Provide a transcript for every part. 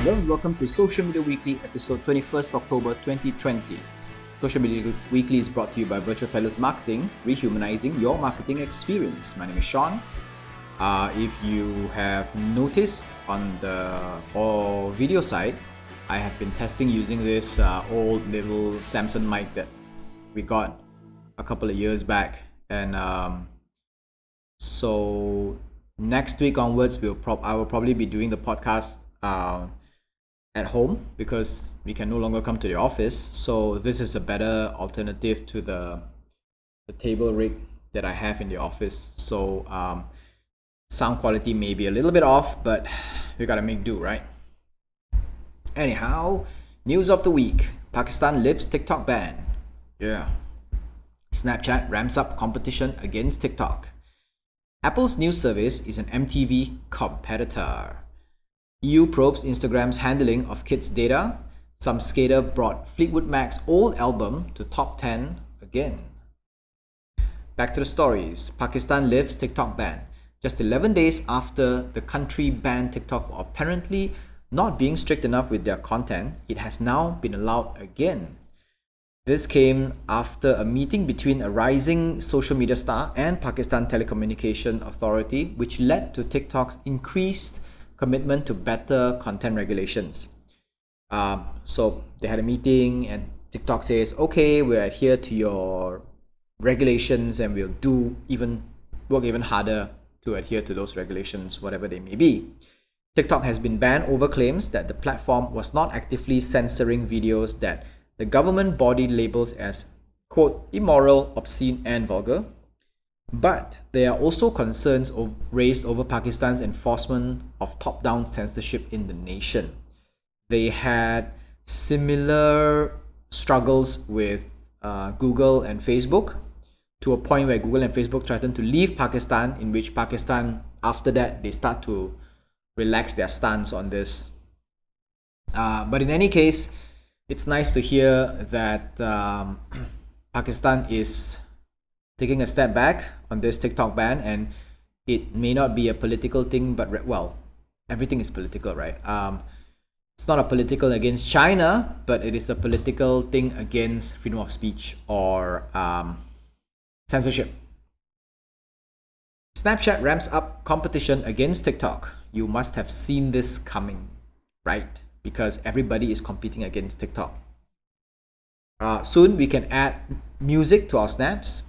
Hello and welcome to Social Media Weekly, episode 21st October 2020. Social Media Weekly is brought to you by Virtual Palace Marketing, rehumanizing your marketing experience. My name is Sean. If you have noticed on the video side, I have been testing using this old little Samsung mic that we got a couple of years back, and so next week onwards, I will probably be doing the podcast at home because we can no longer come to the office. So this is a better alternative to the table rig that I have in the office. So sound quality may be a little bit off, but we gotta make do, right? Anyhow, news of the week: Pakistan lifts TikTok ban. Yeah. Snapchat ramps up competition against TikTok. Apple's new service is an MTV competitor. EU probes Instagram's handling of kids' data. Some skater brought Fleetwood Mac's old album to top 10 again. Back to the stories. Pakistan lifts TikTok ban. Just 11 days after the country banned TikTok for apparently not being strict enough with their content, it has now been allowed again. This came after a meeting between a rising social media star and Pakistan Telecommunication Authority, which led to TikTok's increased commitment to better content regulations. So they had a meeting and TikTok says, okay, we'll adhere to your regulations and we'll work even harder to adhere to those regulations, whatever they may be. TikTok has been banned over claims that the platform was not actively censoring videos that the government body labels as, quote, immoral, obscene, and vulgar. But there are also concerns raised over Pakistan's enforcement of top-down censorship in the nation. They had similar struggles with Google and Facebook, to a point where Google and Facebook threatened to leave Pakistan, in which Pakistan, after that, they start to relax their stance on this. But in any case, it's nice to hear that Pakistan is taking a step back on this TikTok ban, and it may not be a political thing, but everything is political, right? It's not a political against China, but it is a political thing against freedom of speech or censorship. Snapchat ramps up competition against TikTok. You must have seen this coming, right? Because everybody is competing against TikTok. Soon we can add music to our snaps.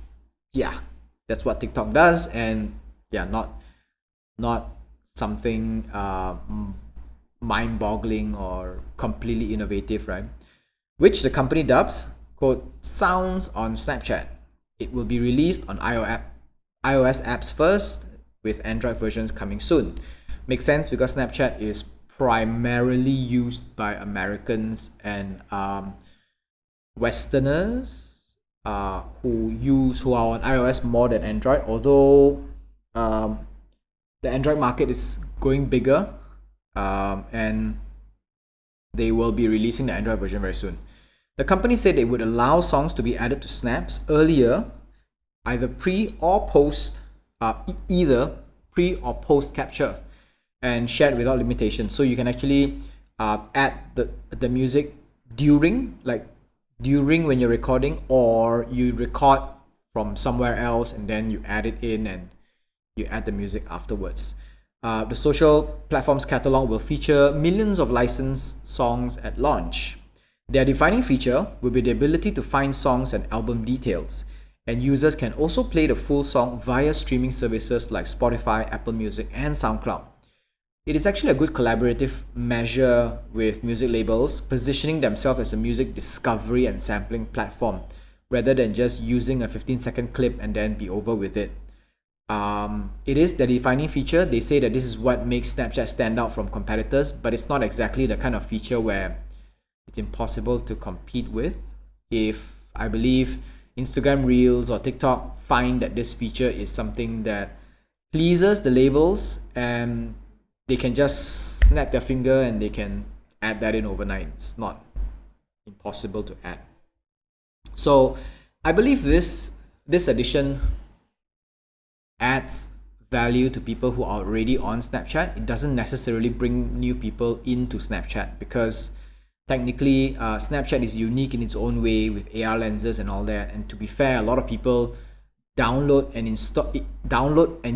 Yeah, that's what TikTok does, and yeah, not something mind-boggling or completely innovative, right? Which the company dubs, quote, sounds on Snapchat. It will be released on iOS apps first, with Android versions coming soon. Makes sense because Snapchat is primarily used by Americans and Westerners who are on iOS more than Android, although the Android market is growing bigger, and they will be releasing the Android version very soon. The company said they would allow songs to be added to snaps earlier, either pre or post capture, and shared without limitation. So you can actually add the music during when you're recording, or you record from somewhere else and then you add it in and you add the music afterwards. The social platform's catalog will feature millions of licensed songs at launch. Their defining feature will be the ability to find songs and album details, and users can also play the full song via streaming services like Spotify, Apple Music, and SoundCloud. It is actually a good collaborative measure with music labels positioning themselves as a music discovery and sampling platform, rather than just using a 15-second clip and then be over with it. It is the defining feature. They say that this is what makes Snapchat stand out from competitors, but it's not exactly the kind of feature where it's impossible to compete with. If I believe Instagram Reels or TikTok find that this feature is something that pleases the labels, and they can just snap their finger and they can add that in overnight. It's not impossible to add. So I believe this addition adds value to people who are already on Snapchat. It doesn't necessarily bring new people into Snapchat because technically Snapchat is unique in its own way with AR lenses and all that. And to be fair, a lot of people download and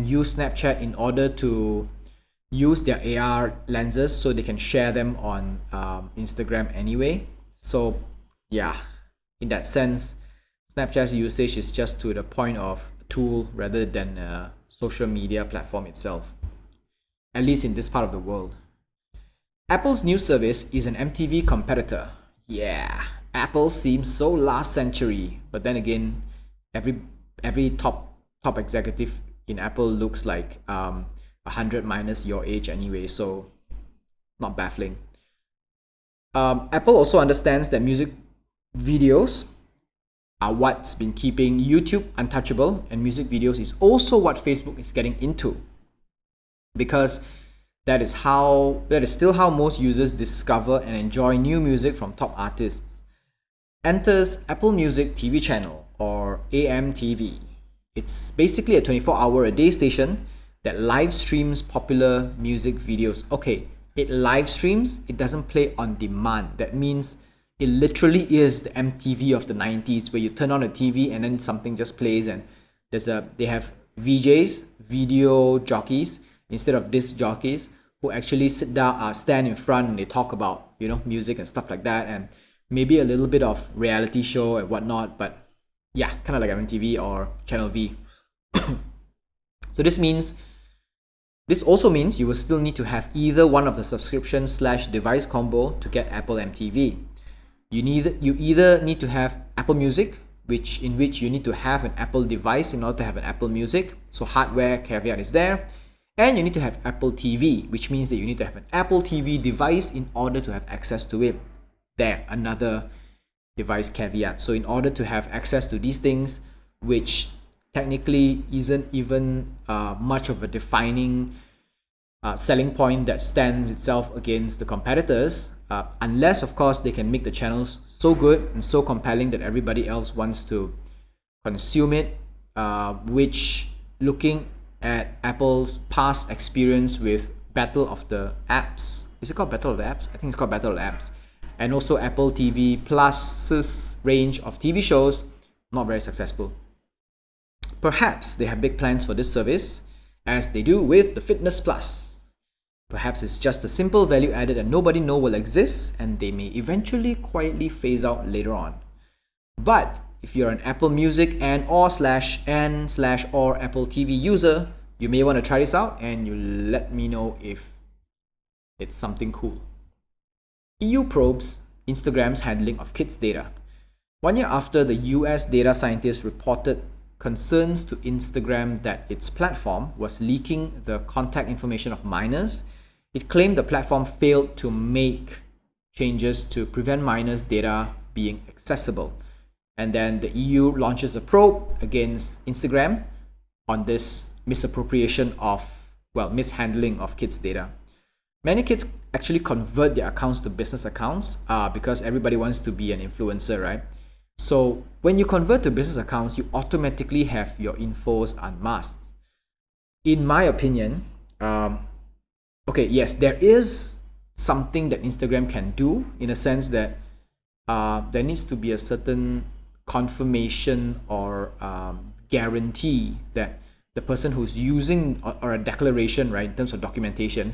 use Snapchat in order to use their AR lenses so they can share them on Instagram anyway. So yeah, in that sense, Snapchat's usage is just to the point of a tool rather than a social media platform itself, at least in this part of the world. Apple's new service is an MTV competitor. Yeah, Apple seems so last century, but then again, every top executive in Apple looks like 100 minus your age anyway, so not baffling. Apple also understands that music videos are what's been keeping YouTube untouchable, and music videos is also what Facebook is getting into, because that is still how most users discover and enjoy new music from top artists. Enters Apple Music TV channel, or AMTV. It's basically a 24-hour-a-day station that live streams popular music videos. Okay, it live streams, it doesn't play on demand. That means it literally is the MTV of the 90s, where you turn on a TV and then something just plays, and they have VJs, video jockeys, instead of disc jockeys, who actually stand in front and they talk about music and stuff like that, and maybe a little bit of reality show and whatnot. But yeah, kind of like MTV or Channel V. So this also means you will still need to have either one of the subscription/device combo to get Apple MTV. You either need to have Apple Music, in which you need to have an Apple device in order to have an Apple Music. So hardware caveat is there. And you need to have Apple TV, which means that you need to have an Apple TV device in order to have access to it. There, another device caveat. So in order to have access to these things, which technically isn't even much of a defining selling point that stands itself against the competitors, unless of course they can make the channels so good and so compelling that everybody else wants to consume it, which, looking at Apple's past experience with Battle of the Apps, is it called Battle of the Apps? I think it's called Battle of the Apps, and also Apple TV Plus's range of TV shows, not very successful. Perhaps they have big plans for this service, as they do with the Fitness Plus. Perhaps it's just a simple value added that nobody knows will exist, and they may eventually quietly phase out later on. But if you're an Apple Music and/or Apple TV user, you may want to try this out, and you let me know if it's something cool. EU probes Instagram's handling of kids' data. 1 year after the US data scientists reported concerns to Instagram that its platform was leaking the contact information of minors, it claimed the platform failed to make changes to prevent minors' data being accessible. And then the EU launches a probe against Instagram on this mishandling of kids' data. Many kids actually convert their accounts to business accounts because everybody wants to be an influencer, right? So when you convert to business accounts, you automatically have your infos unmasked. In my opinion, yes, there is something that Instagram can do, in a sense that there needs to be a certain confirmation or guarantee that the person who's using, or a declaration, right, in terms of declaration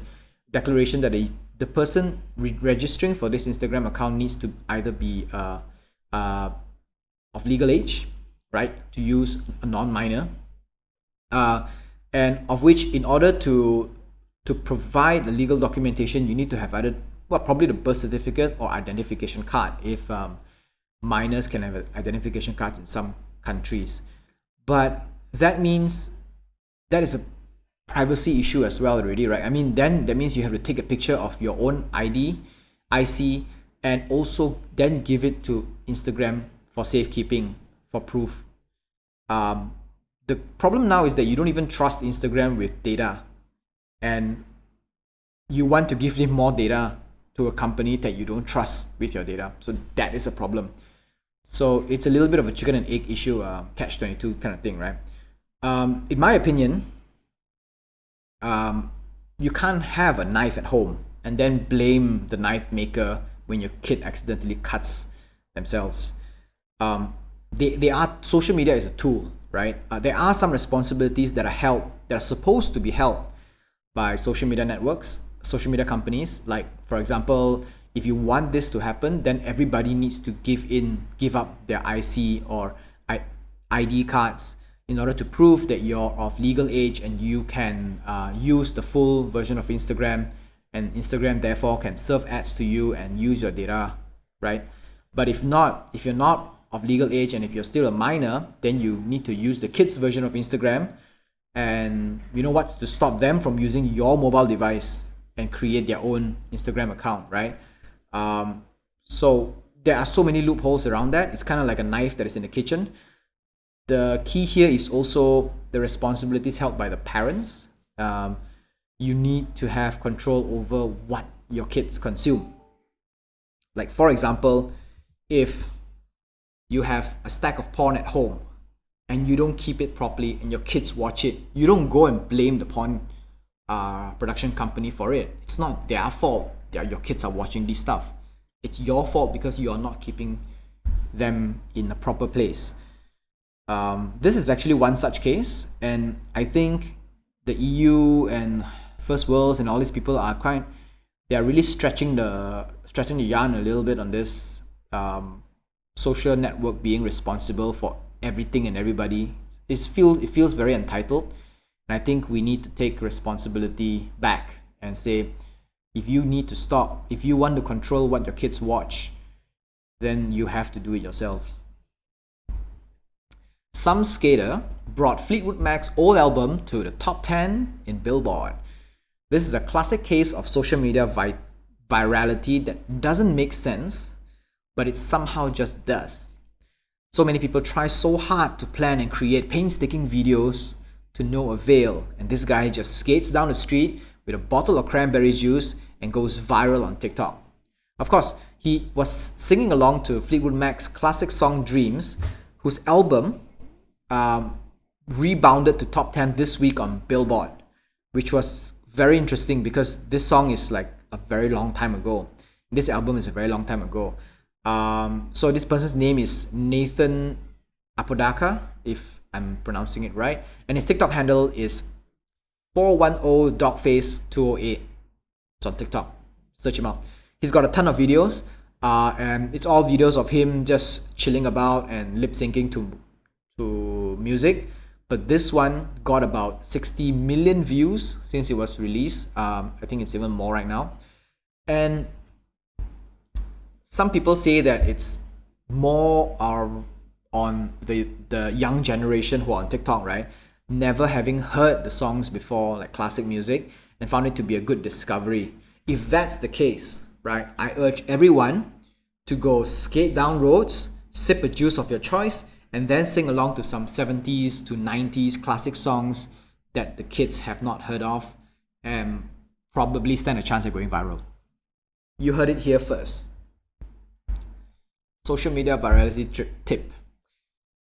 that the person registering for this Instagram account needs to either be of legal age, right, to use a non-minor, and of which, in order to provide the legal documentation, you need to have either, probably the birth certificate or identification card, if minors can have identification cards in some countries. But that means that is a privacy issue as well already, right? I mean, then that means you have to take a picture of your own IC, and also then give it to Instagram for safekeeping, for proof. The problem now is that you don't even trust Instagram with data, and you want to give them more data to a company that you don't trust with your data. So that is a problem. So it's a little bit of a chicken and egg issue, catch-22 kind of thing, right? In my opinion, you can't have a knife at home and then blame the knife maker when your kid accidentally cuts themselves. They are social media is a tool, right? There are some responsibilities that are supposed to be held by social media networks, social media companies. Like, for example, if you want this to happen, then everybody needs to give up their IC or ID cards in order to prove that you're of legal age and you can use the full version of Instagram, and Instagram therefore can serve ads to you and use your data, right? But if you're not of legal age and if you're still a minor, then you need to use the kids version of Instagram. And you know what's to stop them from using your mobile device and create their own Instagram account, right? So there are so many loopholes around that. It's kind of like a knife that is in the kitchen. The key here is also the responsibilities held by the parents. You need to have control over what your kids consume. Like, for example, if you have a stack of porn at home and you don't keep it properly and your kids watch it, you don't go and blame the porn production company for it. It's not their fault that your kids are watching this stuff. It's your fault because you are not keeping them in a proper place. This is actually one such case, and I think the EU and First Worlds and all these people they are really stretching the yarn a little bit on this social network being responsible for everything and everybody. It feels very entitled, and I think we need to take responsibility back and say, if you need to stop, if you want to control what your kids watch, then you have to do it yourselves. Some skater brought Fleetwood Mac's old album to the top 10 in Billboard. This is a classic case of social media virality that doesn't make sense, but it somehow just does. So many people try so hard to plan and create painstaking videos to no avail, and this guy just skates down the street with a bottle of cranberry juice and goes viral on TikTok. Of course, he was singing along to Fleetwood Mac's classic song Dreams, whose album rebounded to top 10 this week on Billboard, which was very interesting because this song is like a very long time ago. This album is a very long time ago. So this person's name is Nathan Apodaca, if I'm pronouncing it right, and his TikTok handle is 410dogface208. It's on TikTok. Search him out. He's got a ton of videos, and it's all videos of him just chilling about and lip syncing to music. But this one got about 60 million views since it was released. I think it's even more right now. And some people say that it's more on the young generation who are on TikTok, right? Never having heard the songs before, like classic music, and found it to be a good discovery. If that's the case, right, I urge everyone to go skate down roads, sip a juice of your choice, and then sing along to some 70s to 90s classic songs that the kids have not heard of, and probably stand a chance at going viral. You heard it here first. Social media virality tip.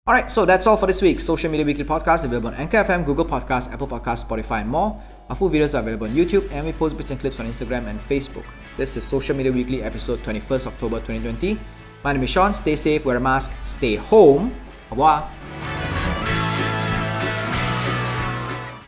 Alright, so that's all for this week's Social Media Weekly Podcast, available on Anchor FM, Google Podcasts, Apple Podcasts, Spotify, and more. Our full videos are available on YouTube, and we post bits and clips on Instagram and Facebook. This is Social Media Weekly, episode 21st October 2020. My name is Sean. Stay safe, wear a mask, stay home. Au revoir.